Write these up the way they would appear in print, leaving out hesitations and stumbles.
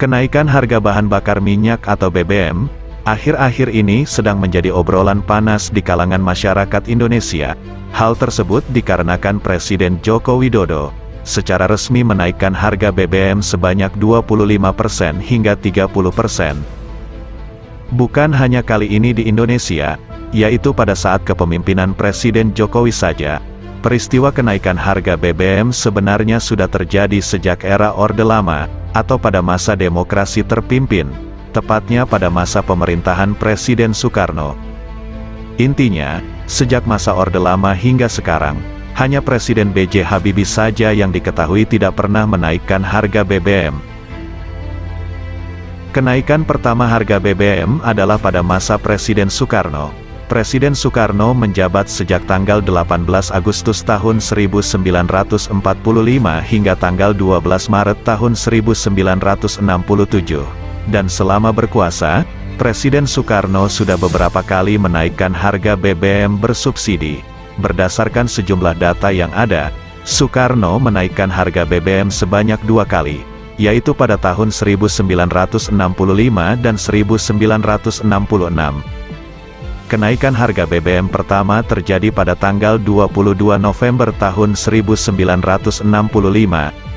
Kenaikan harga bahan bakar minyak atau BBM, akhir-akhir ini sedang menjadi obrolan panas di kalangan masyarakat Indonesia. Hal tersebut dikarenakan Presiden Joko Widodo secara resmi menaikkan harga BBM sebanyak 25% hingga 30%. Bukan hanya kali ini di Indonesia, yaitu pada saat kepemimpinan Presiden Jokowi saja. Peristiwa kenaikan harga BBM sebenarnya sudah terjadi sejak era Orde Lama, atau pada masa demokrasi terpimpin, tepatnya pada masa pemerintahan Presiden Soekarno. Intinya, sejak masa Orde Lama hingga sekarang, hanya Presiden B.J. Habibie saja yang diketahui tidak pernah menaikkan harga BBM. Kenaikan pertama harga BBM adalah pada masa Presiden Soekarno. Presiden Soekarno menjabat sejak tanggal 18 Agustus tahun 1945 hingga tanggal 12 Maret tahun 1967. Dan selama berkuasa, Presiden Soekarno sudah beberapa kali menaikkan harga BBM bersubsidi. Berdasarkan sejumlah data yang ada, Soekarno menaikkan harga BBM sebanyak 2 kali, yaitu pada tahun 1965 dan 1966. Kenaikan harga BBM pertama terjadi pada tanggal 22 November tahun 1965.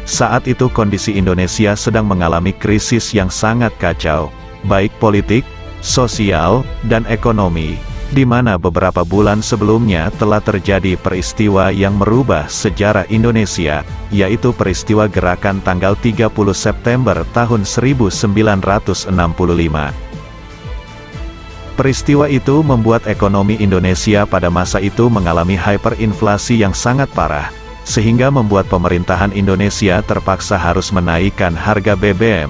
Saat itu kondisi Indonesia sedang mengalami krisis yang sangat kacau, baik politik, sosial, dan ekonomi, di mana beberapa bulan sebelumnya telah terjadi peristiwa yang merubah sejarah Indonesia, yaitu peristiwa gerakan tanggal 30 September tahun 1965. Peristiwa itu membuat ekonomi Indonesia pada masa itu mengalami hyperinflasi yang sangat parah, sehingga membuat pemerintahan Indonesia terpaksa harus menaikkan harga BBM.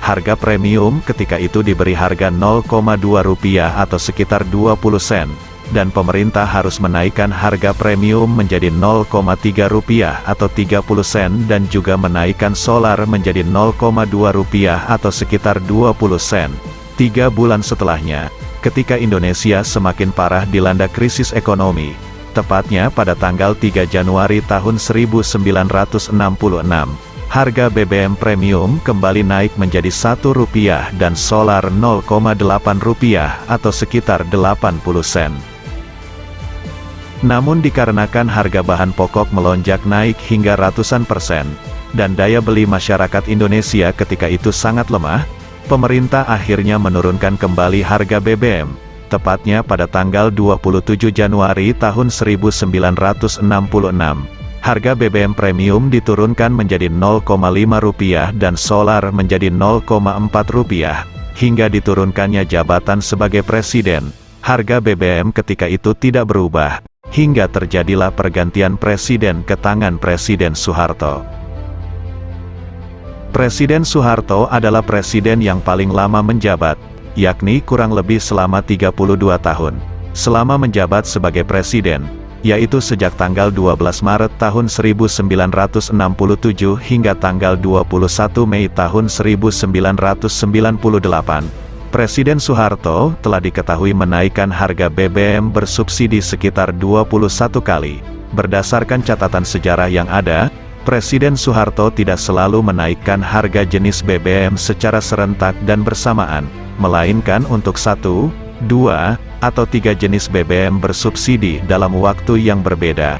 Harga premium ketika itu diberi harga Rp0,2 atau sekitar 20 sen, dan pemerintah harus menaikkan harga premium menjadi Rp0,3 atau 30 sen dan juga menaikkan solar menjadi Rp0,2 atau sekitar 20 sen. 3 bulan setelahnya, ketika Indonesia semakin parah dilanda krisis ekonomi, tepatnya pada tanggal 3 Januari tahun 1966, harga BBM premium kembali naik menjadi Rp1 dan solar Rp0,8 atau sekitar 80 sen. Namun dikarenakan harga bahan pokok melonjak naik hingga ratusan persen, dan daya beli masyarakat Indonesia ketika itu sangat lemah, pemerintah akhirnya menurunkan kembali harga BBM, tepatnya pada tanggal 27 Januari tahun 1966. Harga BBM premium diturunkan menjadi Rp0,5 dan solar menjadi Rp0,4, hingga diturunkannya jabatan sebagai presiden. Harga BBM ketika itu tidak berubah, hingga terjadilah pergantian presiden ke tangan Presiden Soeharto. Presiden Soeharto adalah presiden yang paling lama menjabat, yakni kurang lebih selama 32 tahun. Selama menjabat sebagai presiden, yaitu sejak tanggal 12 Maret tahun 1967 hingga tanggal 21 Mei tahun 1998, Presiden Soeharto telah diketahui menaikkan harga BBM bersubsidi sekitar 21 kali. Berdasarkan catatan sejarah yang ada, Presiden Soeharto tidak selalu menaikkan harga jenis BBM secara serentak dan bersamaan, melainkan untuk 1, 2, atau 3 jenis BBM bersubsidi dalam waktu yang berbeda.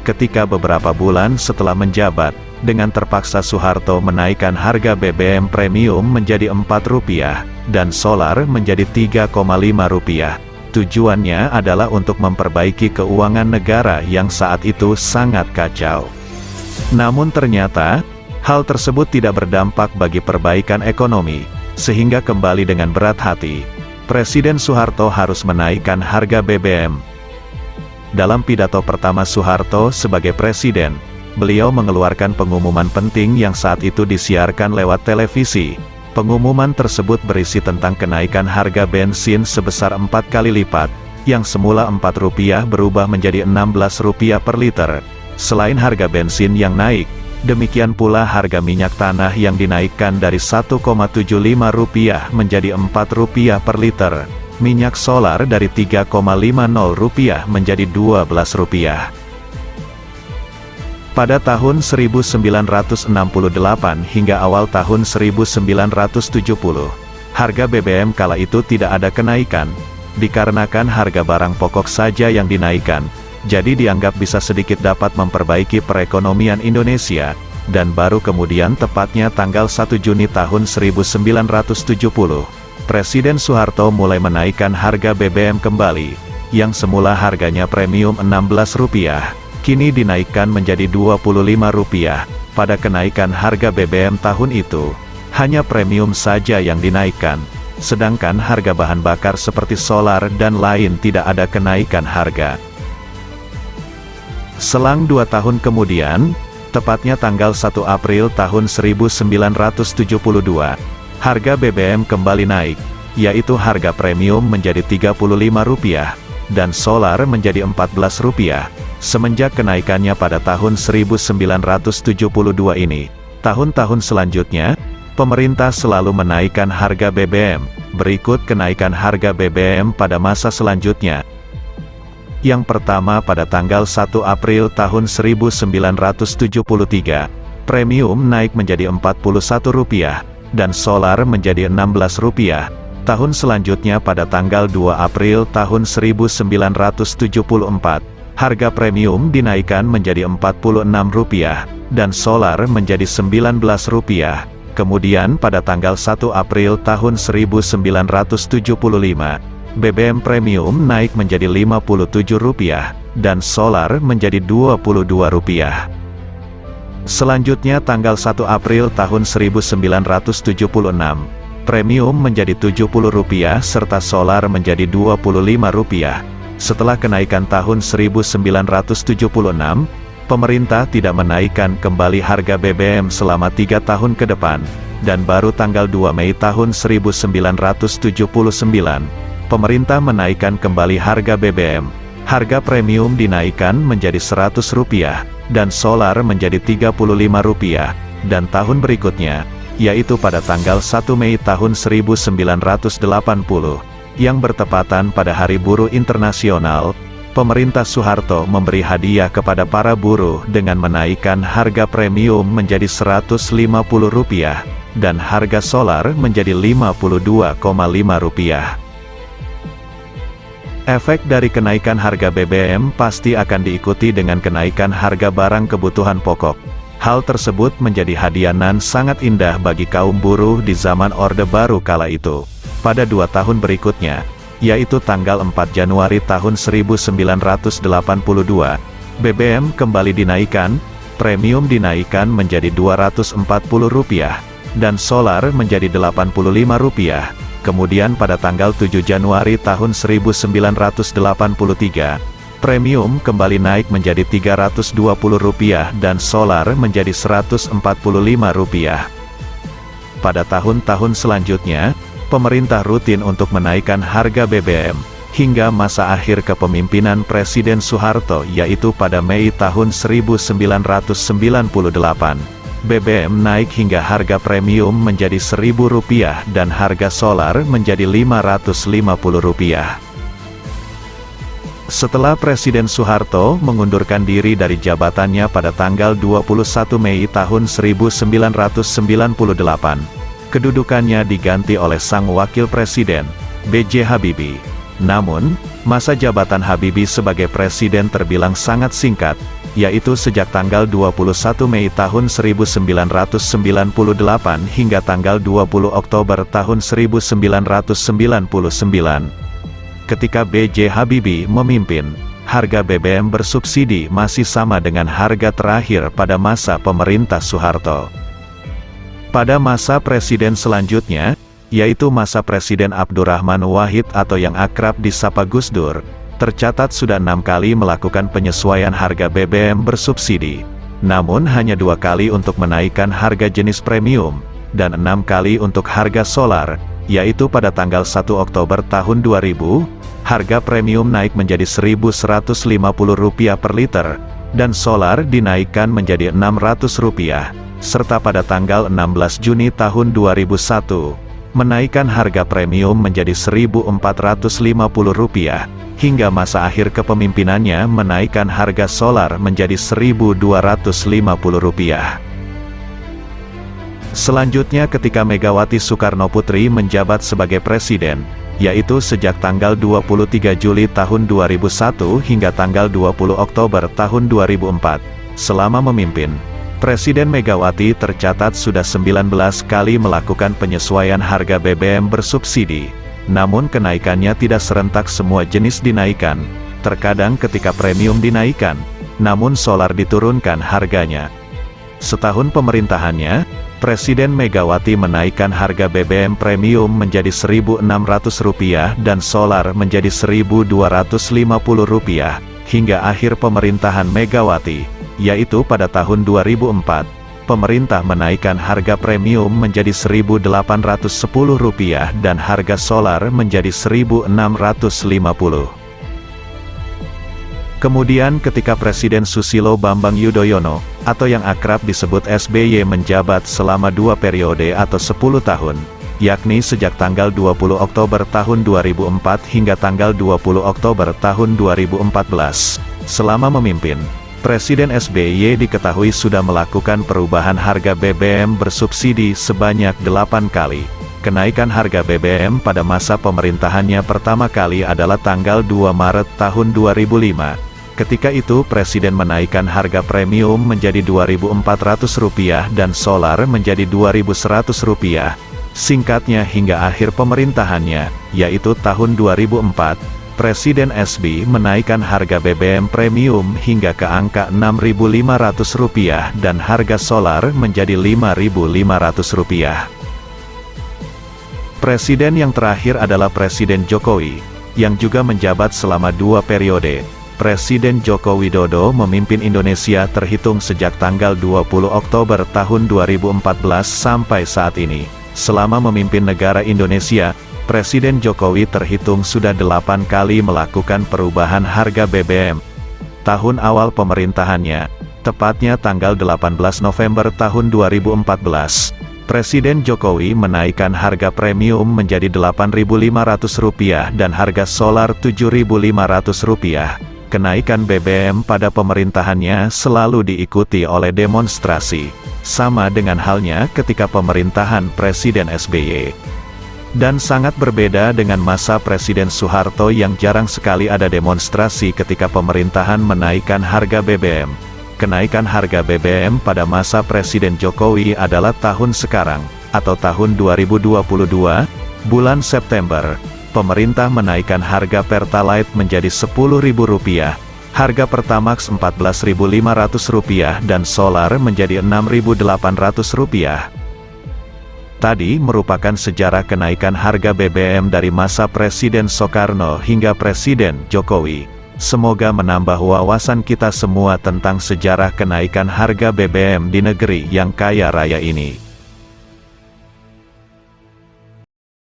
Ketika beberapa bulan setelah menjabat, dengan terpaksa Soeharto menaikkan harga BBM premium menjadi Rp4 dan solar menjadi Rp3,5. Tujuannya adalah untuk memperbaiki keuangan negara yang saat itu sangat kacau. Namun ternyata, hal tersebut tidak berdampak bagi perbaikan ekonomi, sehingga kembali dengan berat hati, Presiden Soeharto harus menaikkan harga BBM. Dalam pidato pertama Soeharto sebagai presiden, beliau mengeluarkan pengumuman penting yang saat itu disiarkan lewat televisi. Pengumuman tersebut berisi tentang kenaikan harga bensin sebesar 4 kali lipat, yang semula Rp4 berubah menjadi Rp16 per liter. Selain harga bensin yang naik, demikian pula harga minyak tanah yang dinaikkan dari Rp1,75 menjadi Rp4 per liter, minyak solar dari Rp3,50 menjadi Rp12. Pada tahun 1968 hingga awal tahun 1970, harga BBM kala itu tidak ada kenaikan, dikarenakan harga barang pokok saja yang dinaikkan, jadi dianggap bisa sedikit dapat memperbaiki perekonomian Indonesia, dan baru kemudian tepatnya tanggal 1 Juni tahun 1970, Presiden Soeharto mulai menaikkan harga BBM kembali, yang semula harganya premium Rp16, kini dinaikkan menjadi Rp25. Pada kenaikan harga BBM tahun itu, hanya premium saja yang dinaikkan, sedangkan harga bahan bakar seperti solar dan lain tidak ada kenaikan harga. Selang 2 tahun kemudian, tepatnya tanggal 1 April tahun 1972, harga BBM kembali naik, yaitu harga premium menjadi Rp35, dan solar menjadi Rp14. Semenjak kenaikannya pada tahun 1972 ini, tahun-tahun selanjutnya, pemerintah selalu menaikkan harga BBM, berikut kenaikan harga BBM pada masa selanjutnya. Yang pertama pada tanggal 1 April tahun 1973, premium naik menjadi Rp41, dan solar menjadi Rp16. Tahun selanjutnya pada tanggal 2 April tahun 1974, harga premium dinaikkan menjadi Rp46, dan solar menjadi Rp19. Kemudian pada tanggal 1 April tahun 1975, BBM premium naik menjadi Rp57, dan solar menjadi Rp22. Selanjutnya tanggal 1 April tahun 1976, premium menjadi Rp70 serta solar menjadi Rp25. Setelah kenaikan tahun 1976, pemerintah tidak menaikkan kembali harga BBM selama 3 tahun ke depan, dan baru tanggal 2 Mei tahun 1979, pemerintah menaikkan kembali harga BBM. Harga premium dinaikkan menjadi Rp100, dan solar menjadi Rp35, dan tahun berikutnya, yaitu pada tanggal 1 Mei tahun 1980, yang bertepatan pada Hari Buruh Internasional, pemerintah Soeharto memberi hadiah kepada para buruh dengan menaikkan harga premium menjadi Rp150, dan harga solar menjadi Rp52,5. Efek dari kenaikan harga BBM pasti akan diikuti dengan kenaikan harga barang kebutuhan pokok. Hal tersebut menjadi hadiahan sangat indah bagi kaum buruh di zaman Orde Baru kala itu. Pada 2 tahun berikutnya, yaitu tanggal 4 Januari tahun 1982, BBM kembali dinaikkan, premium dinaikkan menjadi Rp240, dan solar menjadi Rp85. Kemudian pada tanggal 7 Januari tahun 1983, premium kembali naik menjadi Rp320, dan solar menjadi Rp145. Pada tahun-tahun selanjutnya, pemerintah rutin untuk menaikkan harga BBM, hingga masa akhir kepemimpinan Presiden Soeharto yaitu pada Mei tahun 1998. BBM naik hingga harga premium menjadi Rp1.000 dan harga solar menjadi Rp550. Setelah Presiden Soeharto mengundurkan diri dari jabatannya pada tanggal 21 Mei tahun 1998, kedudukannya diganti oleh sang wakil presiden, B.J. Habibie. Namun, masa jabatan Habibie sebagai presiden terbilang sangat singkat, yaitu sejak tanggal 21 Mei tahun 1998 hingga tanggal 20 Oktober tahun 1999. Ketika B.J. Habibie memimpin, harga BBM bersubsidi masih sama dengan harga terakhir pada masa pemerintah Soeharto. Pada masa presiden selanjutnya, yaitu masa Presiden Abdurrahman Wahid atau yang akrab disapa Gus Dur, tercatat sudah 6 kali melakukan penyesuaian harga BBM bersubsidi. Namun hanya 2 kali untuk menaikkan harga jenis premium, dan 6 kali untuk harga solar, yaitu pada tanggal 1 Oktober tahun 2000, harga premium naik menjadi Rp1.150 per liter, dan solar dinaikkan menjadi Rp600, serta pada tanggal 16 Juni tahun 2001, menaikkan harga premium menjadi Rp1.450, hingga masa akhir kepemimpinannya menaikkan harga solar menjadi Rp1.250. Selanjutnya ketika Megawati Soekarnoputri menjabat sebagai presiden, yaitu sejak tanggal 23 Juli tahun 2001 hingga tanggal 20 Oktober tahun 2004. Selama memimpin, Presiden Megawati tercatat sudah 19 kali melakukan penyesuaian harga BBM bersubsidi. Namun kenaikannya tidak serentak semua jenis dinaikkan. Terkadang ketika premium dinaikkan, namun solar diturunkan harganya. Setahun pemerintahannya, Presiden Megawati menaikkan harga BBM premium menjadi Rp1.600 dan solar menjadi Rp1.250 hingga akhir pemerintahan Megawati, yaitu pada tahun 2004. Pemerintah menaikkan harga premium menjadi Rp1.810 dan harga solar menjadi Rp1.650. Kemudian ketika Presiden Susilo Bambang Yudhoyono, atau yang akrab disebut SBY menjabat selama 2 periode atau 10 tahun, yakni sejak tanggal 20 Oktober tahun 2004 hingga tanggal 20 Oktober tahun 2014. Selama memimpin, Presiden SBY diketahui sudah melakukan perubahan harga BBM bersubsidi sebanyak 8 kali. Kenaikan harga BBM pada masa pemerintahannya pertama kali adalah tanggal 2 Maret tahun 2005. Ketika itu Presiden menaikkan harga premium menjadi Rp2.400 dan solar menjadi Rp2.100. Singkatnya hingga akhir pemerintahannya, yaitu tahun 2004, Presiden SBY menaikkan harga BBM premium hingga ke angka Rp6.500 dan harga solar menjadi Rp5.500. Presiden yang terakhir adalah Presiden Jokowi, yang juga menjabat selama 2 periode. Presiden Joko Widodo memimpin Indonesia terhitung sejak tanggal 20 Oktober tahun 2014 sampai saat ini. Selama memimpin negara Indonesia, Presiden Jokowi terhitung sudah 8 kali melakukan perubahan harga BBM. Tahun awal pemerintahannya, tepatnya tanggal 18 November tahun 2014, Presiden Jokowi menaikkan harga premium menjadi Rp8.500 dan harga solar Rp7.500. Kenaikan BBM pada pemerintahannya selalu diikuti oleh demonstrasi, sama dengan halnya ketika pemerintahan Presiden SBY. Dan sangat berbeda dengan masa Presiden Soeharto yang jarang sekali ada demonstrasi ketika pemerintahan menaikkan harga BBM. Kenaikan harga BBM pada masa Presiden Jokowi adalah tahun sekarang, atau tahun 2022, bulan September. Pemerintah menaikkan harga Pertalite menjadi Rp10.000, harga Pertamax Rp14.500 dan solar menjadi Rp6.800. Tadi merupakan sejarah kenaikan harga BBM dari masa Presiden Soekarno hingga Presiden Jokowi. Semoga menambah wawasan kita semua tentang sejarah kenaikan harga BBM di negeri yang kaya raya ini.